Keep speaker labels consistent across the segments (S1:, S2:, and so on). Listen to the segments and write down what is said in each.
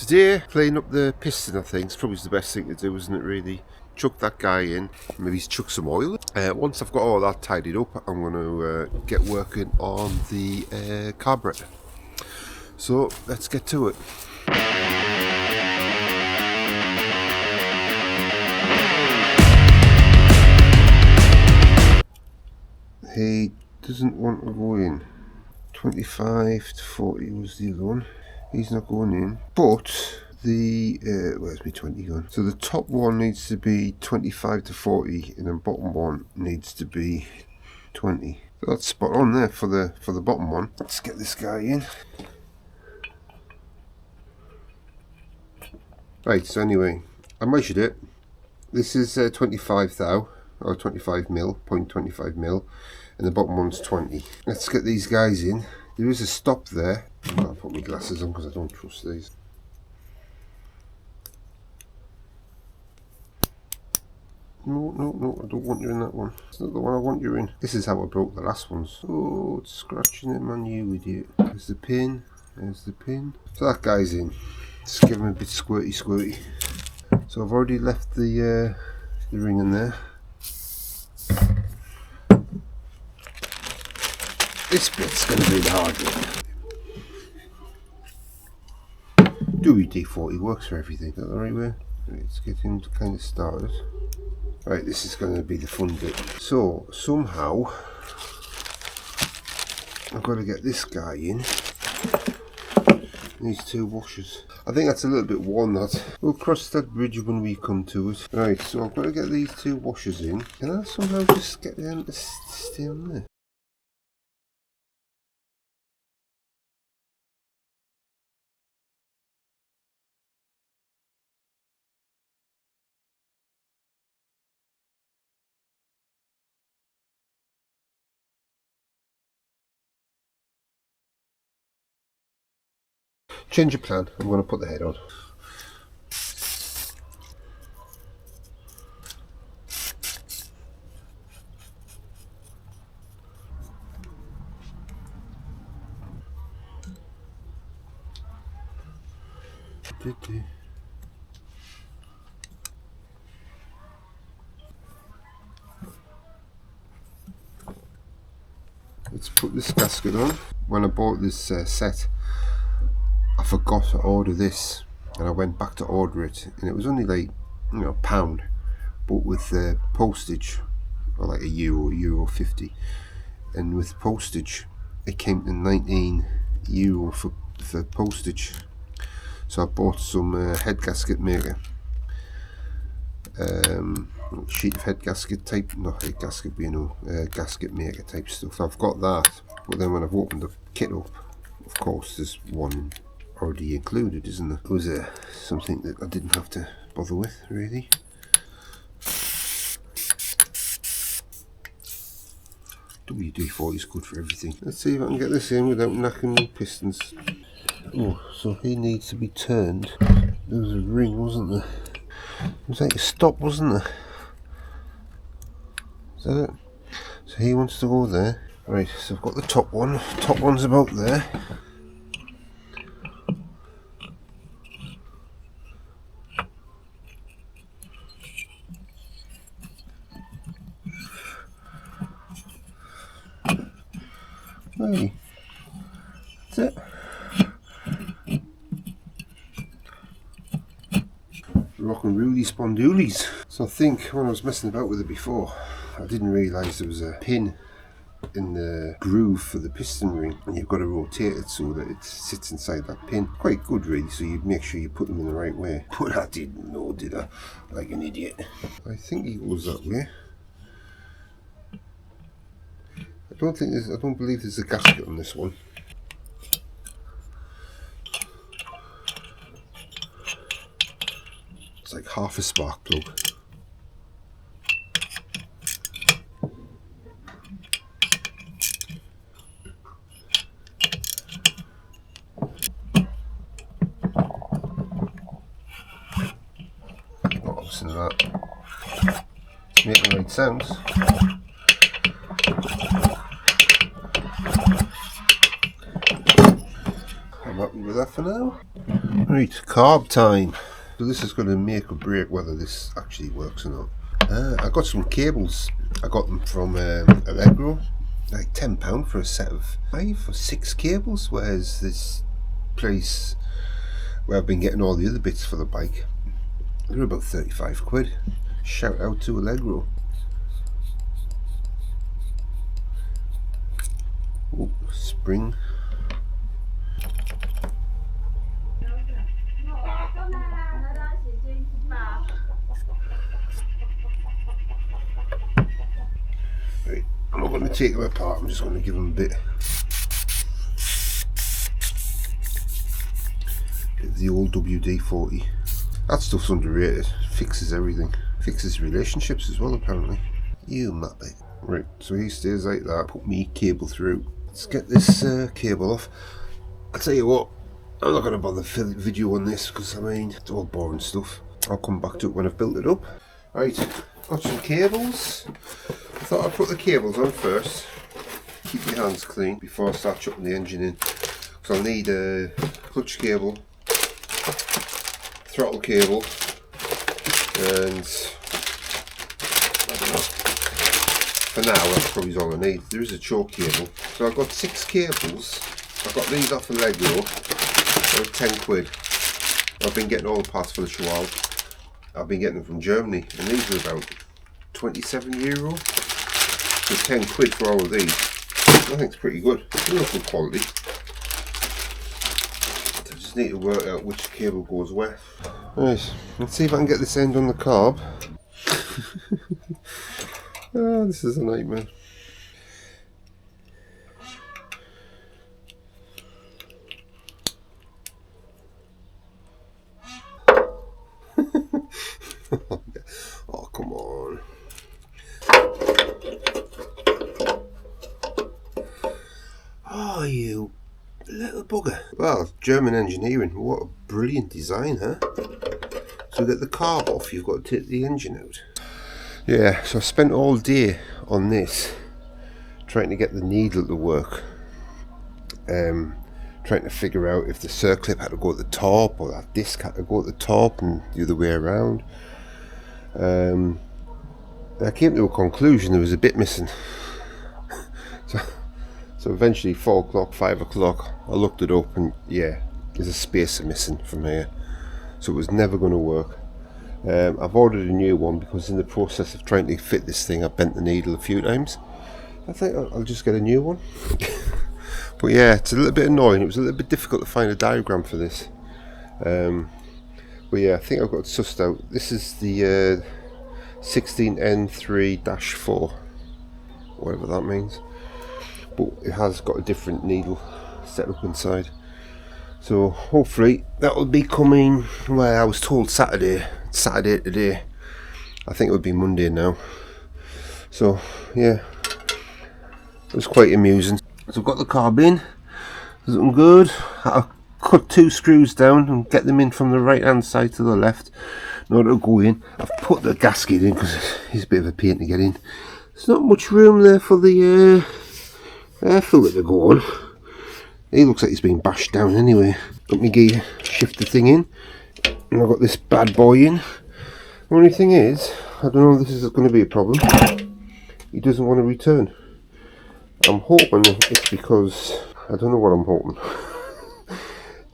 S1: Today, clean up the piston, I think, is probably the best thing to do, isn't it, really? Chuck that guy in, maybe chuck some oil. Once I've got all that tidied up, I'm going to get working on the carburetor. So, let's get to it. He doesn't want to go in. 25 to 40 was the other one. He's not going in, but the where's my 20 gone? So the top one needs to be 25 to 40, and the bottom one needs to be 20. So that's spot on there for the bottom one. Let's get this guy in. Right. So anyway, I measured it. This is 25 thou, or 25 mil, 0.25 mil, and the bottom one's 20. Let's get these guys in. There is a stop there. I'll put my glasses on because I don't trust these. No, I don't want you in that one. It's not the one I want you in. This is how I broke the last ones. Oh, it's scratching it, man, you idiot. There's the pin. There's the pin. So that guy's in. Just give him a bit squirty. So I've already left the ring in there. This bit's going to be the hard one. Dewey D40 works for everything. Is that the right way? Right, let's get him kind of started. Right, this is going to be the fun bit. So, somehow, I've got to get this guy in. These two washers. I think that's a little bit worn, that. We'll cross that bridge when we come to it. Right, so I've got to get these two washers in. Can I somehow just get them to stay on there? Change of plan. I'm going to put the head on. Let's put this gasket on. When I bought this set, I forgot to order this, and I went back to order it, and it was only like, £1, but with postage, or like euro 50, and with postage it came to €19 for postage. So I bought some head gasket maker, sheet of head gasket type, not head gasket, but gasket maker type stuff. So I've got that, but then when I've opened the kit up, of course there's one already included, isn't there? It was something that I didn't have to bother with, really. WD-40 is good for everything. Let's see if I can get this in without knacking the pistons. Oh, so he needs to be turned. There was a ring, wasn't there? It was like a stop, wasn't there? Is that it? So he wants to go there. Right, so I've got the top one. Top one's about there. Hey, that's it. Rockin' Rudy Spondoolies. So I think when I was messing about with it before, I didn't realise there was a pin in the groove for the piston ring, and you've got to rotate it so that it sits inside that pin. Quite good, really, so you make sure you put them in the right way. But I didn't know, did I? Like an idiot. I think it goes that way. I don't believe there's a gasket on this one. It's like half a spark plug. Not listen to that. Making the right sounds. I'm happy with that for now. Right, carb time. So this is going to make or break whether this actually works or not. I got some cables. I got them from Allegro, like £10 for a set of 5 or 6 cables, whereas this place where I've been getting all the other bits for the bike, they're about 35 quid. Shout out to Allegro. Oh, spring. Right, I'm not going to take them apart, I'm just going to give them a bit of the old WD-40. That stuff's underrated, fixes everything. Fixes relationships as well apparently. You muppet. Right, so he stays like that, put me cable through. Let's get this cable off. I'll tell you what, I'm not going to bother video on this because I mean, it's all boring stuff. I'll come back to it when I've built it up. Right, got some cables. I thought I'd put the cables on first. Keep your hands clean before I start chucking the engine in. Because I'll need a clutch cable, throttle cable, and I don't know. For now, that's probably all I need. There is a choke cable. So I've got 6 cables. I've got these off Allegro. They're 10 quid. I've been getting all the parts for the Chihuahua. I've been getting them from Germany, and these are about €27. So 10 quid for all of these. I think it's pretty good. They're good quality. I just need to work out which cable goes where. Right, let's see if I can get this end on the carb. Oh, this is a nightmare. Oh, come on. Oh, you little bugger. Well, German engineering, what a brilliant design, huh? So to get the carb off, you've got to take the engine out. Yeah, so I spent all day on this, trying to get the needle to work. Trying to figure out if the circlip had to go at the top, or that disc had to go at the top, and the other way around. I came to a conclusion there was a bit missing. So eventually 4 o'clock, 5 o'clock, I looked it up, and yeah, there's a spacer missing from here. So it was never going to work. I've ordered a new one because in the process of trying to fit this thing I bent the needle a few times. I think I'll just get a new one. But yeah, it's a little bit annoying. It was a little bit difficult to find a diagram for this. But yeah, I think I've got it sussed out. This is the 16N3-4, whatever that means. But it has got a different needle set up inside. So hopefully that will be coming, well, I was told Saturday. It's Saturday today. I think it would be Monday now. So yeah, it was quite amusing. So I've got the carb in. It's looking good. I'll cut 2 screws down and get them in from the right hand side to the left in order to go in. I've put the gasket in because it's a bit of a pain to get in. There's not much room there for the air filter to go on. He looks like he's been bashed down anyway. Got my gear, shift the thing in, and I've got this bad boy in. The only thing is, I don't know if this is going to be a problem. He doesn't want to return. I'm hoping it's because, I don't know what I'm hoping.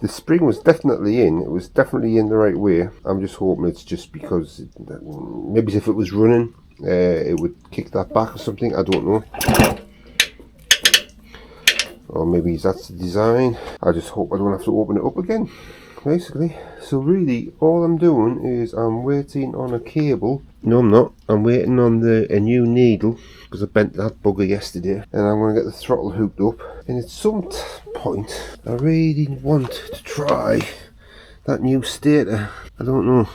S1: The spring was definitely in, it was definitely in the right way. I'm just hoping it's just because, maybe if it was running, it would kick that back or something, I don't know. Or maybe that's the design. I just hope I don't have to open it up again, basically. So really, all I'm doing is I'm waiting on a cable. No, I'm not. I'm waiting on a new needle, because I bent that bugger yesterday. And I'm going to get the throttle hooked up. And at some point, I really want to try that new stator. I don't know.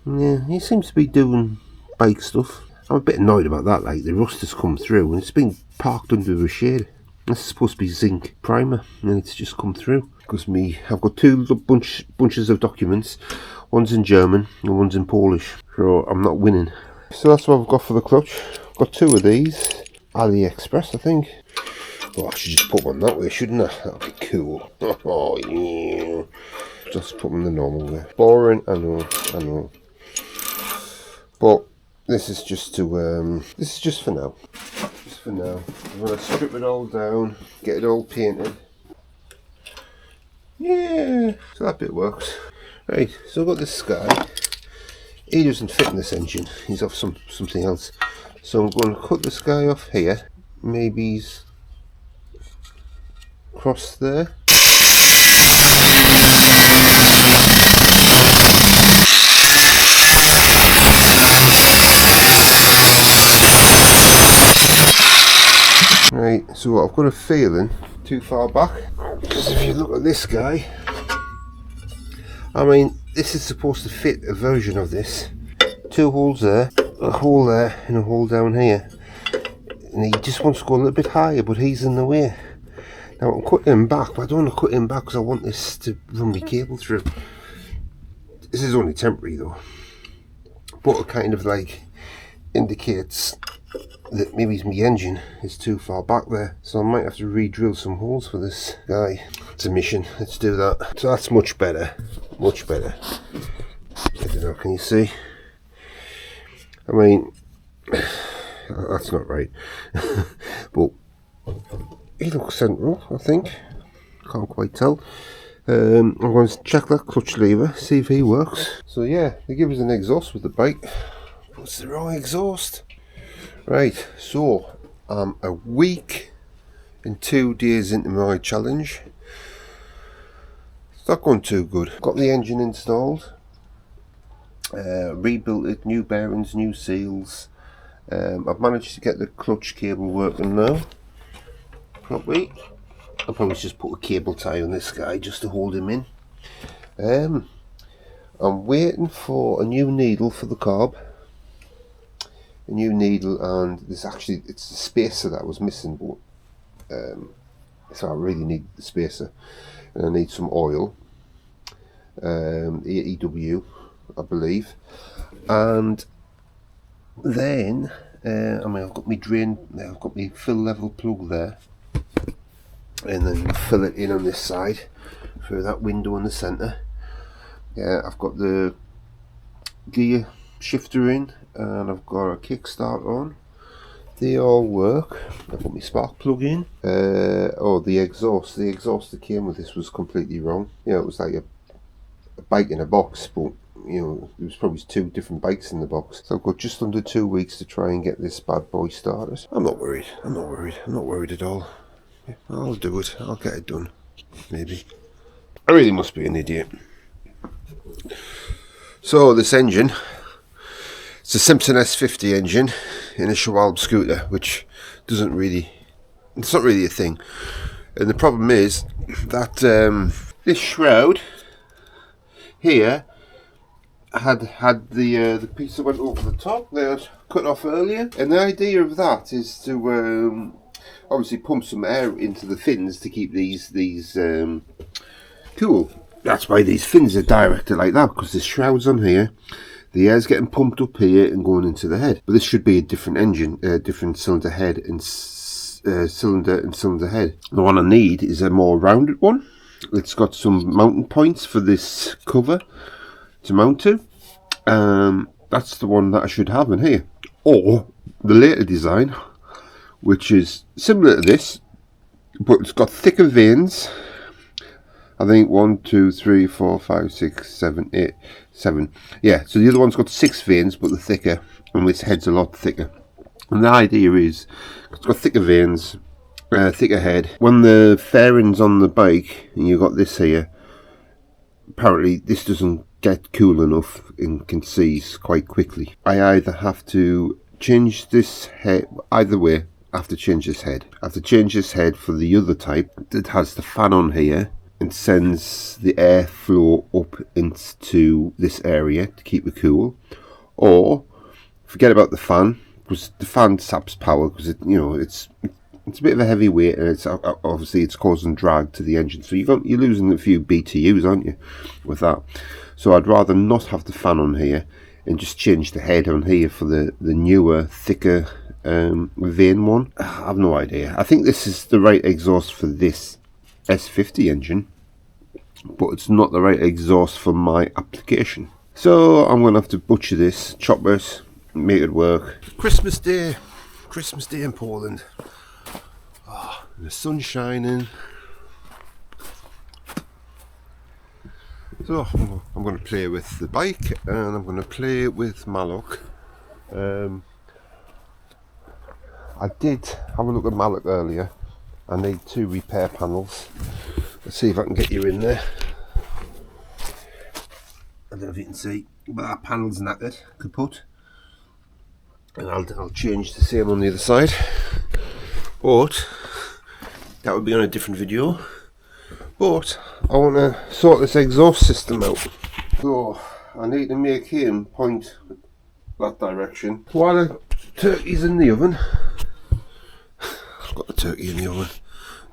S1: Yeah, he seems to be doing bike stuff. I'm a bit annoyed about that, like the rust has come through and it's been parked under a shade. This is supposed to be zinc primer and it's just come through. Because I've got 2 bunches of documents. One's in German and one's in Polish. So I'm not winning. So that's what I've got for the clutch. I've got 2 of these. AliExpress, I think. Oh, I should just put one that way, shouldn't I? That'd be cool. Oh yeah. Just put them the normal way. Boring, I know. But this is just to this is just for now. Just for now. I'm gonna strip it all down, get it all painted. Yeah, so that bit works. Right, so I've got this guy. He doesn't fit in this engine. He's off something else. So I'm going to cut this guy off here. Maybe he's across there. Right, so I've got a feeling too far back, because if you look at this guy, I mean, this is supposed to fit a version of this. 2 holes there, a hole there, and a hole down here. And he just wants to go a little bit higher, but he's in the way. Now I'm cutting him back, but I don't want to cut him back because I want this to run my cable through. This is only temporary though, but it kind of like indicates that maybe my engine is too far back there, so I might have to re-drill some holes for this guy. It's a mission. Let's do that. So that's much better, much better. I don't know, can you see? I mean, that's not right. But he looks central, I think. Can't quite tell. I'm going to check that clutch lever, see if he works. So yeah, they give us an exhaust with the bike. What's the wrong exhaust? Right, so I'm a week and 2 days into my challenge. It's not going too good. Got the engine installed, rebuilt it, new bearings, new seals. I've managed to get the clutch cable working now properly. I'll probably just put a cable tie on this guy just to hold him in. I'm waiting for a new needle for the carb. A new needle, and this actually, it's the spacer that was missing, but so I really need the spacer, and I need some oil, AEW I believe, and then I mean, I've got my drain, I've got my fill level plug there, and then fill it in on this side through that window in the centre. Yeah, I've got the gear shifter in, and I've got a kickstart on. They all work. I've got my spark plug in. Oh, the exhaust that came with this was completely wrong. You know, it was like a bike in a box, but you know, there was probably 2 different bikes in the box. So I've got just under 2 weeks to try and get this bad boy started. I'm not worried. I'm not worried at all. I'll do it. I'll get it done. Maybe. I really must be an idiot. So this engine, it's a Simson S50 engine in a Schwalbe scooter, which doesn't really, it's not really a thing. And the problem is that this shroud here had the piece that went over the top there, cut off earlier, and the idea of that is to obviously pump some air into the fins to keep these cool. That's why these fins are directed like that, because there's shrouds on here. The air's getting pumped up here and going into the head. But this should be a different engine, different cylinder head and cylinder head. The one I need is a more rounded one. It's got some mounting points for this cover to mount to. That's the one that I should have in here. Or the later design, which is similar to this, but it's got thicker vanes. I think 1, 2, 3, 4, 5, 6, 7, 8, 7. Yeah, so the other one's got 6 vanes, but they're thicker, and this head's a lot thicker. And the idea is, it's got thicker vanes, thicker head. When the fairing's on the bike, and you've got this here, apparently this doesn't get cool enough and can seize quite quickly. I either have to change this head, either way, I have to change this head. I have to change this head for the other type that has the fan on here, and sends the airflow up into this area to keep it cool, or forget about the fan, because the fan saps power, because it, you know, it's a bit of a heavy weight, and it's obviously it's causing drag to the engine, so you're losing a few BTUs, aren't you, with that? So I'd rather not have the fan on here and just change the head on here for the newer, thicker vein one. I have no idea. I think this is the right exhaust for this S50 engine, but it's not the right exhaust for my application. So I'm going to have to butcher this, chop it, make it work. Christmas Day in Poland. Oh, the sun's shining. So I'm going to play with the bike, and I'm going to play with my luck. I did have a look at Malloc earlier. I need 2 repair panels. Let's see if I can get you in there. I don't know if you can see, but that panel's knackered, kaput. And I'll change the same on the other side. But that would be on a different video. But I want to sort this exhaust system out. So I need to make him point that direction while the turkey's in the oven. I've got the turkey in the oven.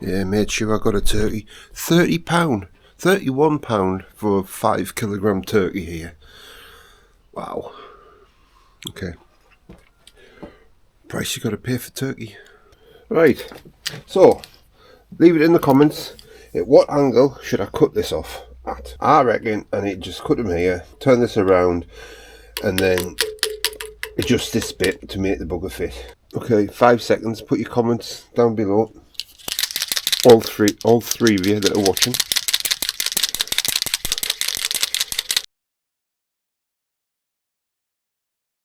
S1: Yeah, made sure I got a turkey. £30, £31 for a 5 kilogram turkey here. Wow. Okay. Price you got to pay for turkey. Right. So leave it in the comments. At what angle should I cut this off at? I reckon I need to just cut them here, turn this around, and then adjust this bit to make the bugger fit. Okay, 5 seconds. Put your comments down below. All three of you that are watching.